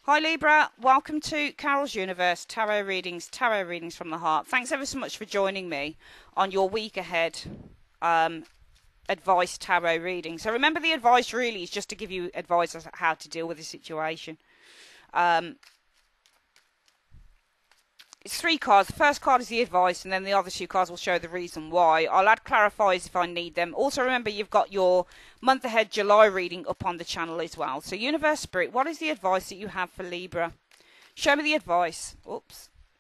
Hi Libra, welcome to Carol's Universe, tarot readings from the heart. Thanks ever so much for joining me on your week ahead advice tarot reading. So remember, the advice really is just to give you advice on how to deal with the situation. It's 3 cards. The first card is the advice, and then the other 2 cards will show the reason why. I'll add clarifiers if I need them. Also remember, you've got your month ahead July reading up on the channel as well. So Universe Spirit, what is the advice that you have for Libra? Show me the advice,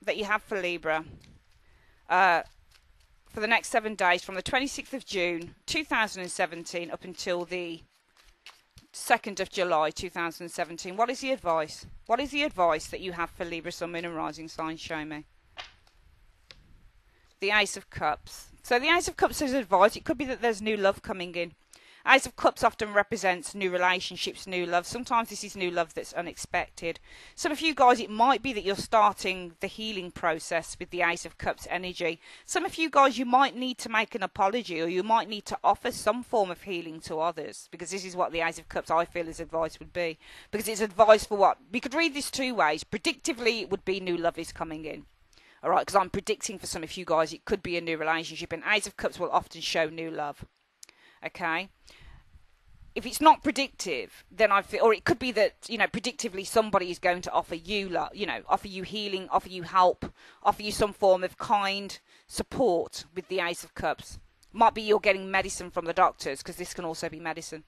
that you have for Libra for the next 7 days from the 26th of June 2017 up until the 2nd of July 2017. What is the advice? What is the advice that you have for Libra, Sun, Moon and Rising signs? Show me. The Ace of Cups. So the Ace of Cups is advice. It could be that there's new love coming in. Ace of Cups often represents new relationships, new love. Sometimes this is new love that's unexpected. Some of you guys, it might be that you're starting the healing process with the Ace of Cups energy. Some of you guys, you might need to make an apology, or you might need to offer some form of healing to others, because this is what the Ace of Cups, I feel, as advice would be. Because it's advice for what? We could read this 2 ways. Predictively, it would be new love is coming in. All right, because I'm predicting for some of you guys, it could be a new relationship, and Ace of Cups will often show new love. Okay, if it's not predictive, then I feel, or it could be that, you know, predictively somebody is going to offer you love, you know, offer you healing, offer you help, offer you some form of kind support with the Ace of Cups. Might be you're getting medicine from the doctors, because this can also be medicine.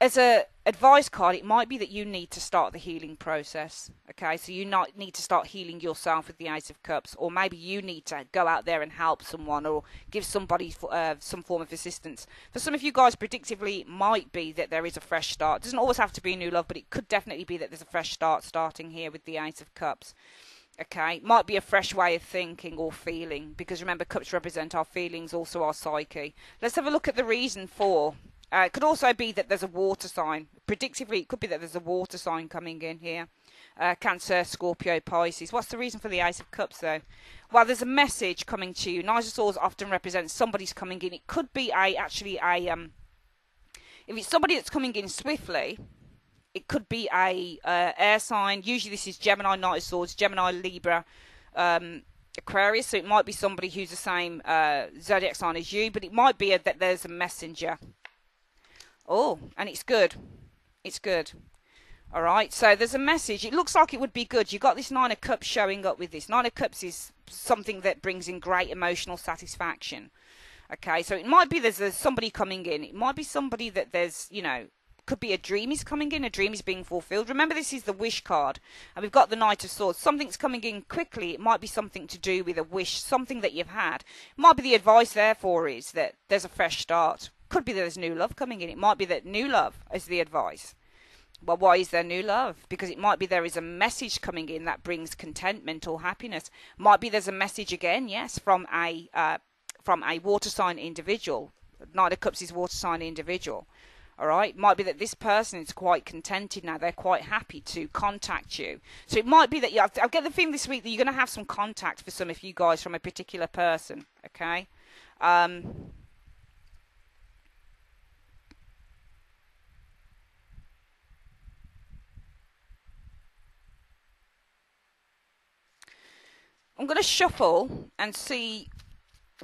As a advice card, it might be that you need to start the healing process. Okay, so you need to start healing yourself with the Ace of Cups, or maybe you need to go out there and help someone, or give somebody some form of assistance. For some of you guys, predictively, it might be that there is a fresh start. It doesn't always have to be new love, but it could definitely be that there's a fresh start starting here with the Ace of Cups. Okay, might be a fresh way of thinking or feeling, because remember, cups represent our feelings, also our psyche. Let's have a look at the reason for. It could also be that there's a water sign. Predictively, it could be that there's a water sign coming in here. Cancer, Scorpio, Pisces. What's the reason for the Ace of Cups, though? Well, there's a message coming to you. Knights of Swords often represents somebody's coming in. It could be if it's somebody that's coming in swiftly, it could be a air sign. Usually this is Gemini, Knight of Swords, Gemini, Libra, Aquarius. So it might be somebody who's the same zodiac sign as you, but it might be that there's a messenger. Oh, and it's good. It's good. All right, so there's a message. It looks like it would be good. You've got this 9 of Cups showing up with this. 9 of Cups is something that brings in great emotional satisfaction. Okay, so it might be there's somebody coming in. It might be somebody that there's, you know, could be a dream is coming in. A dream is being fulfilled. Remember, this is the wish card. And we've got the Knight of Swords. Something's coming in quickly. It might be something to do with a wish, something that you've had. It might be the advice, therefore, is that there's a fresh start. Could be that there's new love coming in. It might be that new love is the advice. Well, why is there new love? Because it might be there is a message coming in that brings contentment or happiness. Might be there's a message again, yes, from a water sign individual. Knight of Cups is water sign individual. All right. Might be that this person is quite contented now. They're quite happy to contact you. So it might be that I get the feeling this week that you're going to have some contact for some of you guys from a particular person. Okay. I'm going to shuffle and see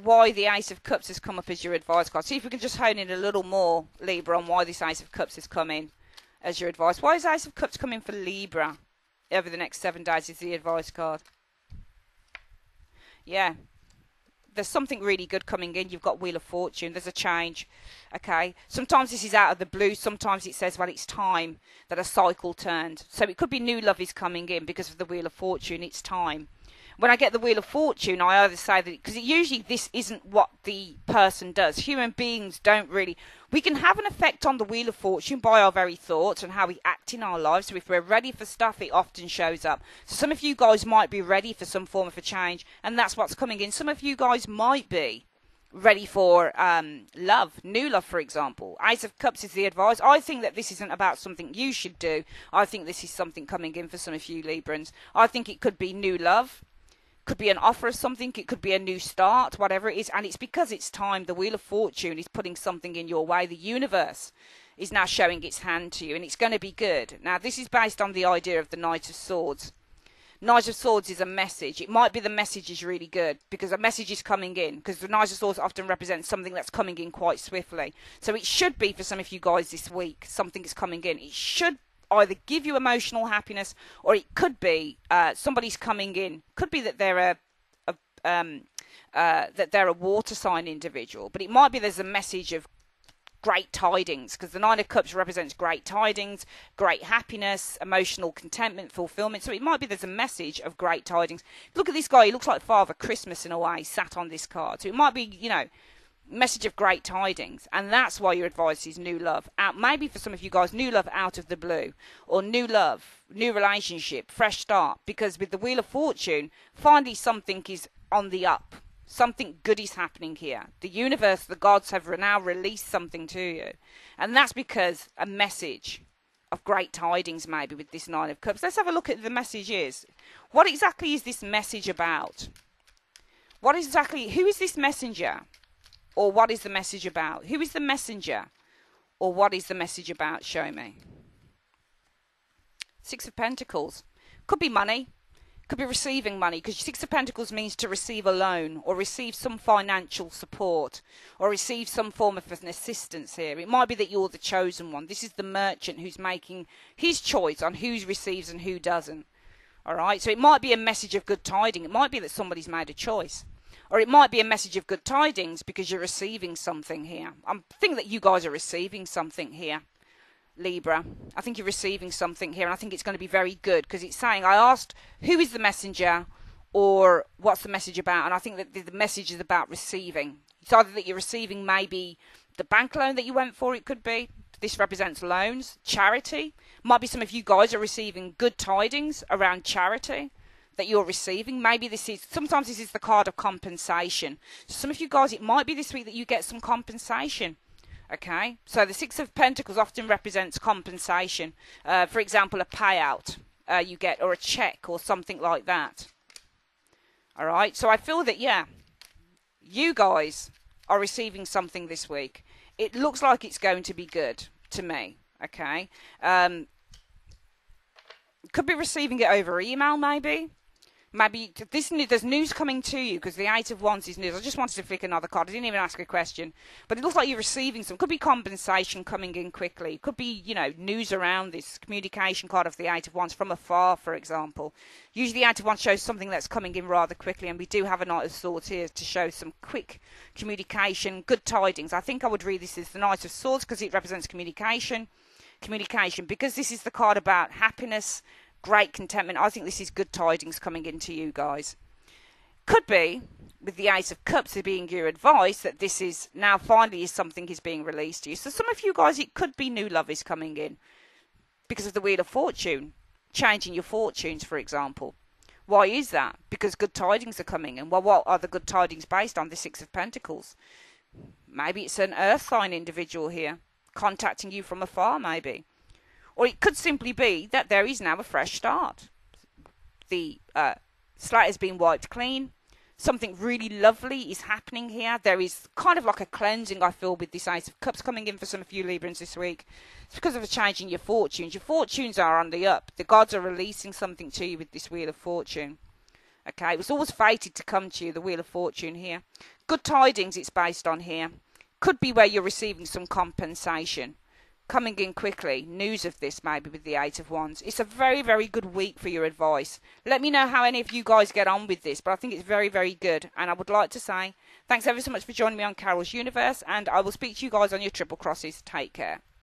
why the Ace of Cups has come up as your advice card. See if we can just hone in a little more, Libra, on why this Ace of Cups has come in as your advice. Why is Ace of Cups coming for Libra over the next 7 days is the advice card? Yeah. There's something really good coming in. You've got Wheel of Fortune. There's a change. Okay. Sometimes this is out of the blue. Sometimes it says, well, it's time that a cycle turned. So it could be new love is coming in because of the Wheel of Fortune. It's time. When I get the Wheel of Fortune, I either say that, because usually this isn't what the person does. Human beings don't really, we can have an effect on the Wheel of Fortune by our very thoughts and how we act in our lives. So if we're ready for stuff, it often shows up. So some of you guys might be ready for some form of a change, and that's what's coming in. Some of you guys might be ready for love, new love, for example. Ace of Cups is the advice. I think that this isn't about something you should do. I think this is something coming in for some of you Librans. I think it could be new love. Could be an offer of something, it could be a new start, whatever it is, and it's because it's time. The Wheel of Fortune is putting something in your way. The universe is now showing its hand to you, and it's going to be good. Now, this is based on the idea of the Knight of Swords. Knight of Swords is a message. It might be the message is really good because a message is coming in, because the Knight of Swords often represents something that's coming in quite swiftly. So it should be, for some of you guys this week, something is coming in. It should either give you emotional happiness, or it could be somebody's coming in. Could be that they're a water sign individual, but it might be there's a message of great tidings, because the Nine of Cups represents great tidings, great happiness, emotional contentment, fulfillment. So it might be there's a message of great tidings. Look at this guy. He looks like Father Christmas in a way, sat on this card. So it might be, you know, message of great tidings, and that's why your advice is new love. Maybe for some of you guys, new love out of the blue, or new love, new relationship, fresh start, because with the Wheel of Fortune, finally something is on the up. Something good is happening here. The universe, the gods have now released something to you. And that's because a message of great tidings, maybe, with this Nine of Cups. Let's have a look at the message is. What exactly is this message about? Who is this messenger? Or what is the message about? Who is the messenger? Or what is the message about? Show me. Six of Pentacles. Could be money. Could be receiving money, because Six of Pentacles means to receive a loan, or receive some financial support, or receive some form of an assistance here. It might be that you're the chosen one. This is the merchant who's making his choice on who receives and who doesn't. All right, so it might be a message of good tidings. It might be that somebody's made a choice. Or it might be a message of good tidings because you're receiving something here. I think that you guys are receiving something here, Libra. I think you're receiving something here, and I think it's going to be very good, because it's saying, I asked who is the messenger, or what's the message about, and I think that the message is about receiving. It's either that you're receiving maybe the bank loan that you went for, it could be. This represents loans, charity. Might be some of you guys are receiving good tidings around charity that you're receiving. Maybe sometimes this is the card of compensation. So some of you guys, it might be this week that you get some compensation. Okay, so the Six of Pentacles often represents compensation. For example, a payout you get, or a check, or something like that. All right, so I feel that, yeah, you guys are receiving something this week. It looks like it's going to be good to me. Okay, could be receiving it over email, maybe. Maybe there's news coming to you, because the Eight of Wands is news. I just wanted to flick another card. I didn't even ask a question. But it looks like you're receiving some. Could be compensation coming in quickly. Could be, you know, news around this communication card of the Eight of Wands from afar, for example. Usually the Eight of Wands shows something that's coming in rather quickly, and we do have a Knight of Swords here to show some quick communication, good tidings. I think I would read this as the Knight of Swords because it represents communication, because this is the card about happiness, great contentment. I think this is good tidings coming into you guys. Could be, with the Ace of Cups being your advice, that this is now finally something is being released to you. So some of you guys, it could be new love is coming in because of the Wheel of Fortune, changing your fortunes, for example. Why is that? Because good tidings are coming in. Well, what are the good tidings based on? The Six of Pentacles. Maybe it's an earth sign individual here contacting you from afar, maybe. Or it could simply be that there is now a fresh start. The slate has been wiped clean. Something really lovely is happening here. There is kind of like a cleansing, I feel, with this Ace of Cups coming in for some of you Librans this week. It's because of a change in your fortunes. Your fortunes are on the up. The gods are releasing something to you with this Wheel of Fortune. Okay, it was always fated to come to you, the Wheel of Fortune here. Good tidings it's based on here. Could be where you're receiving some compensation. Coming in quickly, news of this maybe with the Eight of Wands. It's a very, very good week for your advice. Let me know how any of you guys get on with this, but I think it's very, very good. And I would like to say thanks ever so much for joining me on Carol's Universe, and I will speak to you guys on your triple crosses. Take care.